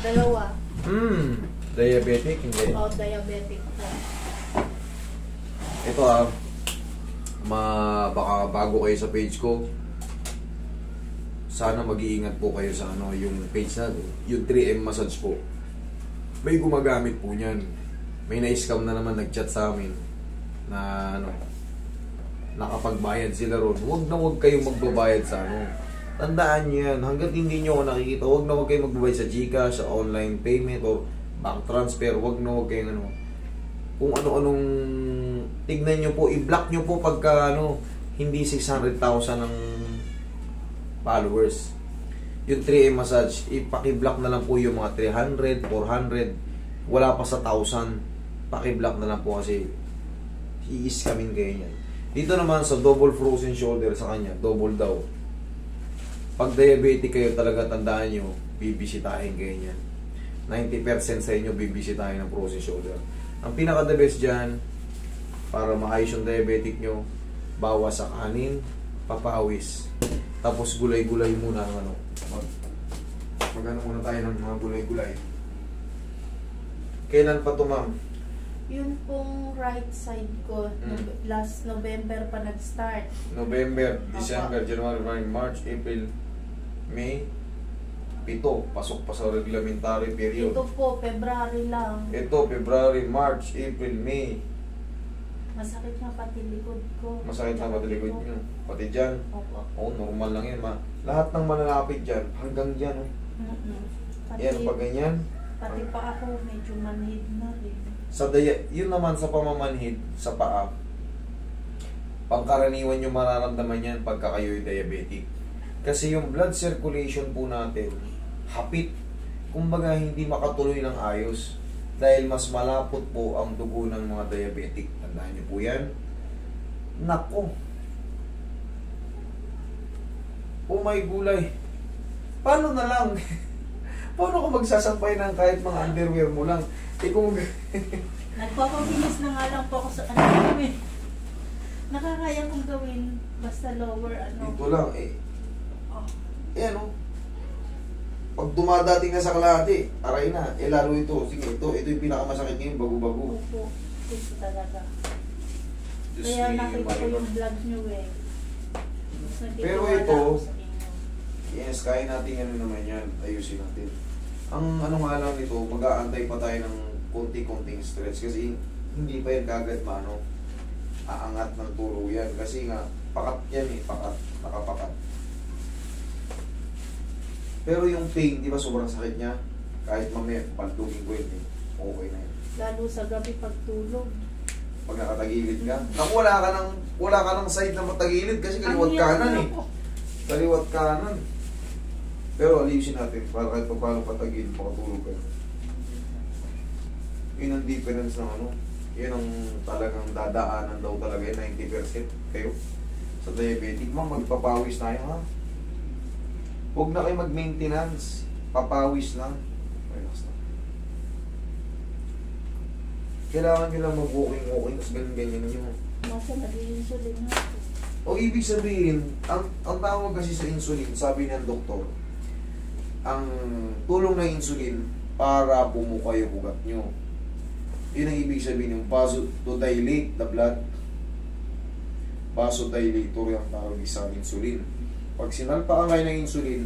Dalawa. Diabetic, hindi. Diabetic po. Ito baka bago kayo sa page ko, sana mag-iingat po kayo sa yung page na, yung 3M massage po. May gumagamit po niyan. May na-scam na naman nag-chat sa amin na nakapagbayad sila ron. Huwag kayong magbabayad sa Tandaan niyo yan, hanggat hindi niyo ako nakikita, huwag kayong magbabayad sa GCash, sa online payment, or bank transfer. Huwag kayong kung ano-anong tignan niyo po, i-block niyo po pagka hindi 600,000 ng followers. Yung 3M massage, ipaki-block na lang po yung mga 300, 400, wala pa sa 1,000. Paki-block na lang po kasi i-scamin kayo niyan. Dito naman sa double frozen shoulder sa kanya, double daw. Pag diabetic kayo talaga, tandaan nyo, bibisitahin kayo niyan. 90% sa inyo bibisitahin ng frozen shoulder. Ang pinaka-the best dyan, para maayos yung diabetic nyo, bawas sa kanin, papawis. Tapos gulay-gulay muna ang mag-ano muna tayo ng mga gulay-gulay. Kailan pa to, ma'am? Yun pong right side ko, last November pa nag-start. November, December, January, February, March, April, May, 7. Pasok pa sa reglementary period. Ito po, February lang. Ito, February, March, April, May. Masakit nga pati likod ko. Masakit na pati likod nyo. Pati dyan. Opo. Oo, normal lang yan, lahat ng malalapit dyan, hanggang dyan, Pati, yan, pag ganyan. Pati pa ako, medyo manhid na rin. Yun naman sa pamamanhid, sa paa, pangkaraniwan yung mararamdaman yan pagka kayo'y diabetic. Kasi yung blood circulation po natin, hapit. Kumbaga, hindi makatuloy ng ayos. Dahil mas malapot po ang dugo ng mga diabetic. Tandaan niyo po yan. Nako. Oh my gulay. Paano na lang? Paano ko magsasampay ng kahit mga underwear mo lang? Kung nagpapabilis na nga lang po ako sa gawin. Nakakaya kong gawin. Basta lower Ito lang pag dumadating na sa kalahati, aray na. Lalo ito. Sige, ito yung pinakamasakit ngayon, bago-bago. Opo. Ito talaga. Diyos Kaya nakita ko yung vlog nyo Pero ito, yes, kaya natin naman yan. Ayusin natin. Ang nga lang nito, mag-aantay pa tayo ng konti-konting stretch kasi hindi pa yan kagad aangat ng turo yan. Kasi nga, pakat yan pakat. Nakapakat. Pero yung pain, di ba sobrang sakit niya? Kahit mamaya, pantugin ko yun okay na yun. Lalo sa gabi pagtulog. Pag nakatagilid ka. Naku, wala ka ng side na matagilid kasi kaliwat kanan Kaliwat kanan. Pero alisin natin para kahit paano patagilid, makatulog kayo. Yun ang difference ng yun ang talagang dadaanan daw talaga 90% kayo sa diabetic. Magpapawis tayo huwag na kayo mag-maintenance. Papawis lang. Relax lang. Kailangan nyo lang mag-walking, tapos ganyan nyo. Masa nag-insulin na ako. O ibig sabihin, ang tawag kasi sa insulin, sabi ng doktor, ang tulong ng insulin para bumuka yung ugat nyo. Yun ang ibig sabihin yung vasodilate the blood. Vasodilator yung tawag sa insulin. Pag sinalpaan kayo ng insulin,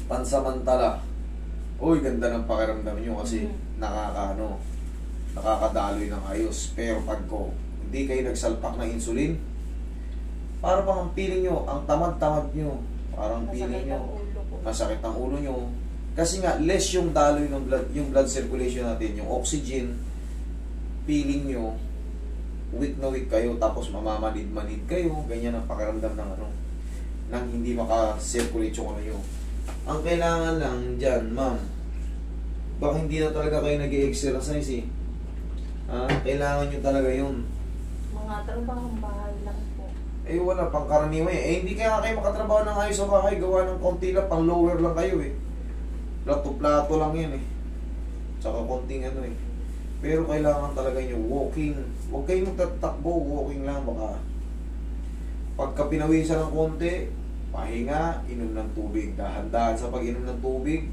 pansamantala, ganda ng pakiramdam nyo kasi nakakadaloy ng ayos. Pero pag hindi kayo nagsalpak ng insulin, para bang ang feeling nyo, ang tamad-tamad nyo, parang feeling nyo, masakit ang ulo nyo. Kasi nga, less yung daloy ng blood, yung blood circulation natin, yung oxygen, feeling nyo, weak na weak kayo, tapos mamamanid-manid kayo, ganyan ang pakiramdam ng nang hindi maka-circulate yung nyo. Ang kailangan lang dyan, ma'am, baka hindi na talaga kayo nag-i-exercise kailangan nyo talaga yun. Mga trabahong bahay lang po. Wala, pangkaraniwan hindi kaya kayo makatrabaho ng ayos sa bahay, gawa ng konti lang, pang lower lang kayo Plato-plato lang yan tsaka konting pero kailangan talaga nyo walking. Huwag kayong magtatakbo, walking lang. Baka pagka pinawisan ng konti, pahinga, inom ng tubig. Dahan-dahan sa pag-inom ng tubig.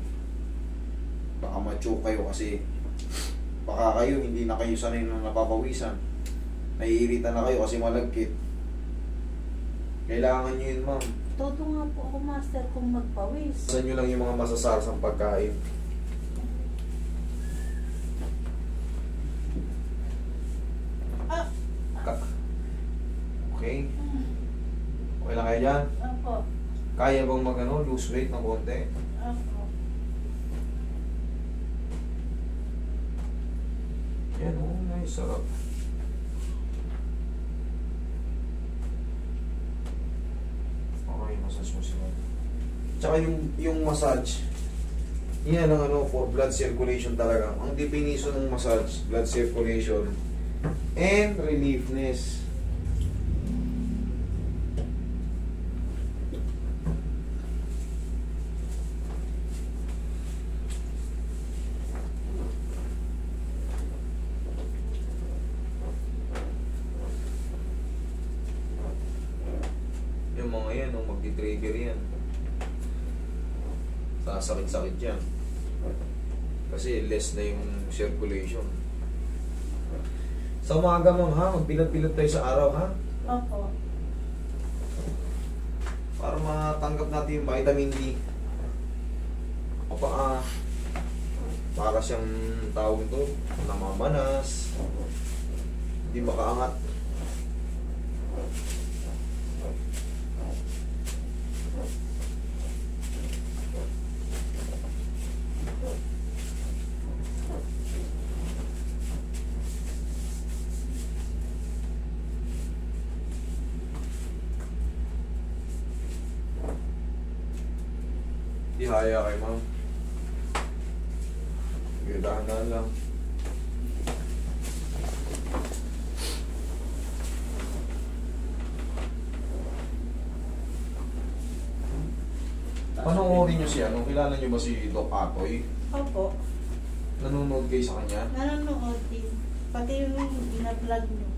mature kayo kasi baka kayo hindi na kayo sanay na napapawisan. Naiirita na kayo kasi malagkit. Kailangan nyo yun, ma'am. Todo nga po ako, master, kung magpawis. Saan nyo lang yung mga masasarsang pagkain. Ah! Okay? Okay lang kayo dyan? Opo. Kaya bang lose weight ng konti? Opo. Yan, nice, sarap. Okay, massage mo sila. Tsaka yung massage, yan ang for blood circulation talaga. Ang definition ng massage, blood circulation and reliefness. Yung mga yan, magti-trigger yan. Sasakit-sakit yan. Kasi less na yung circulation. Sa umaga mo, ha? Magpilat-pilat tayo sa araw, ha? Opo. Para matanggap natin yung vitamin D. Para siyang tawag ito, namamanas. Hindi makaangat. Ihaya kay ma'am. Sige, dahan-dahan lang. Panoorin nyo siya. Kilala nyo ba si Doc Atoy? Opo. Nanonood kayo sa kanya? Nanonood din. Pati yung binablog nyo.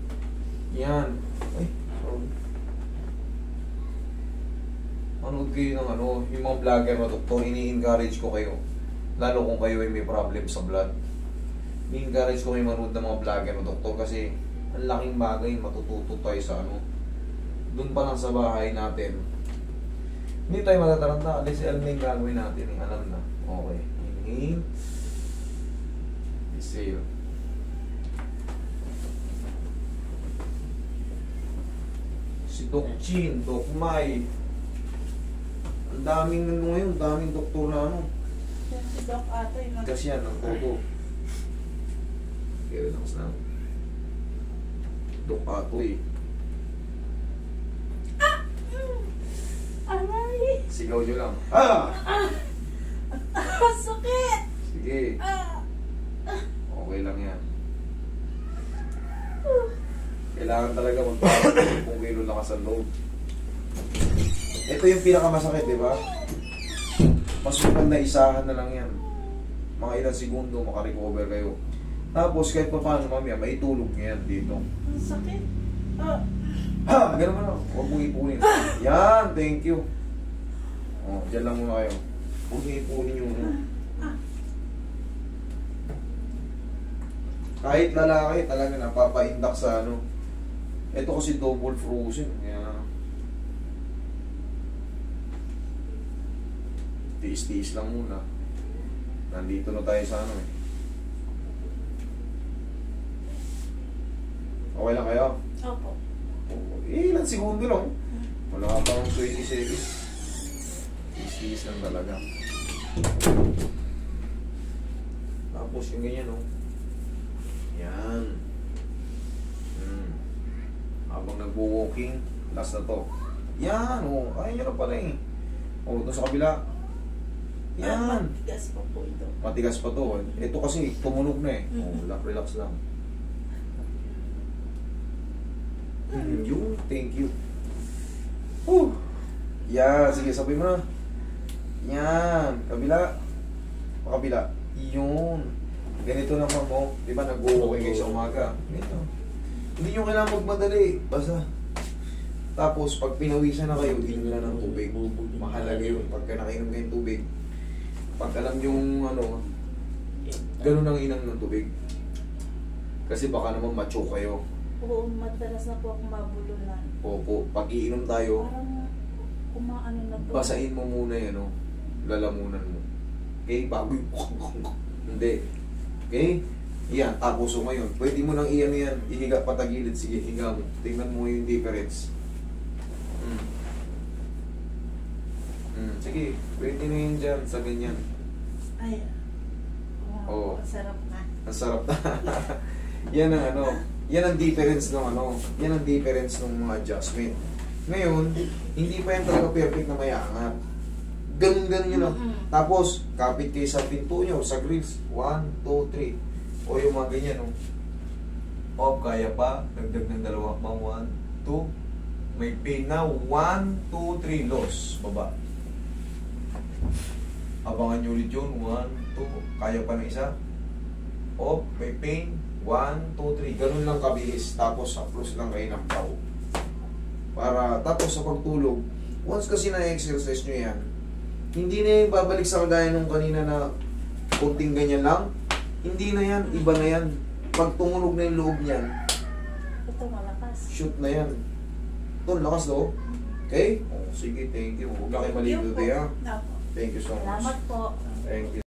Yan. Ay, sorry. Manood kayo ng yung mga vlogger na doktor, ini-encourage ko kayo. Lalo kung kayo ay may problem sa blood. Ini-encourage ko kayo manood ng mga vlogger na doktor kasi ang laking bagay, matututo tayo sa Doon pa lang sa bahay natin. Hindi tayo matataranta. Alis alam na yung gagawin natin. Alam na. Okay. Inhale. Exhale. Si Doc Chin, Doc Mai. Ang daming ngayon, daming doktor na Yan si Doc Atoy. Kasi yan, ang toto. Okay, relax na. Doc Atoy. Aray! Sigaw nyo lang. Ah! Sakit! Sige. Okay lang yan. Kailangan talaga magpapalala kung kayo lakas ang loob. Ito yung pinakamasakit, di ba? Mas maganda isahan na lang yan. Mga ilang segundo, makarecover kayo. Tapos kahit pa paano mamaya, may tulog nyo yan dito. Ang sakit. Ah! Ha! Ganun mo na. Huwag mong ipunin. Yan! Thank you. O, dyan lang muna kayo. Huwag mong ipunin yung kahit lalaki, talaga napapaindak sa Ito kasi double frozen. Kaya tiis-tiis lang muna. Nandito na tayo sa Okay lang kayo? Opo. Ilan segundo lang. Wala ka pang 20 seconds. Tiis-tiis lang talaga. Tapos yung ganyan, Yan. Habang nagwo-walking, last na to. Yan, Ayaw nyo na pala ito sa kabila. Yan. Matigas pa po ito. Matigas pa to. Ito kasi tumunog na relax lang. Thank you. Yan, sige, sabay mo na. Yan, kabila. Pakabila. Yun. Ganito naman mo. Di ba nag-walking kayo sa umaga? Ganito. Hindi nyo kailangan magmadali. Basta. Tapos, pag pinawisan na kayo, inom na ng tubig. Mahalaga yun. Pagka nakainom kayo ng tubig. Pag alam yung Ganun ang inang ng tubig. Kasi baka naman macho kayo. Oo, madalas na po akong mabulunan. Opo, pag iinom tayo, Parang kumaano na to. basahin mo muna yan, no? Lalamunan mo. Okay? Bago yung hindi. Okay? Yan, tapos o ngayon. Pwede mo nang iyan yan. Ihiga patagilid. Sige, higa mo. Tingnan mo yung difference. Sige, pwede na yun dyan sa ganyan. Ay, Oo. wow, sarap na. Ang sarap na. Yan ang ano. Yan ang difference ng ano. Yan ang difference ng mga adjustment. Ngayon, hindi pa yan talaga perfect na may angat. Ganun-ganun yun lang. Tapos, kapit kayo sa pinto nyo, sa grills. 1, 2, 3. O yung mga ganyan, no? O, kaya pa. Dagdag ng dalawa pa. 1, 2. May pain na. 1, 2, 3. Loss. Baba. Abangan nyo ulit yun. 1, 2. Kaya pa na isa. O, may pain. 1, 2, 3. Ganun lang kabilis. Tapos, haplos lang kayo ng pao. Para, tapos sa pagtulog, once kasi na-exercise nyo yan, hindi na yung babalik sa kagaya nung kanina na kunting ganyan lang. Hindi na yan, iba na yan. Pag tumunog na yung loob niyan, Ito malakas. shoot na yan. Ito, lakas do. Okay? Oh, sige, thank you. Huwag na kayo maligo, Yun po. ha. Opo. Thank you so much. Salamat po. Thank you.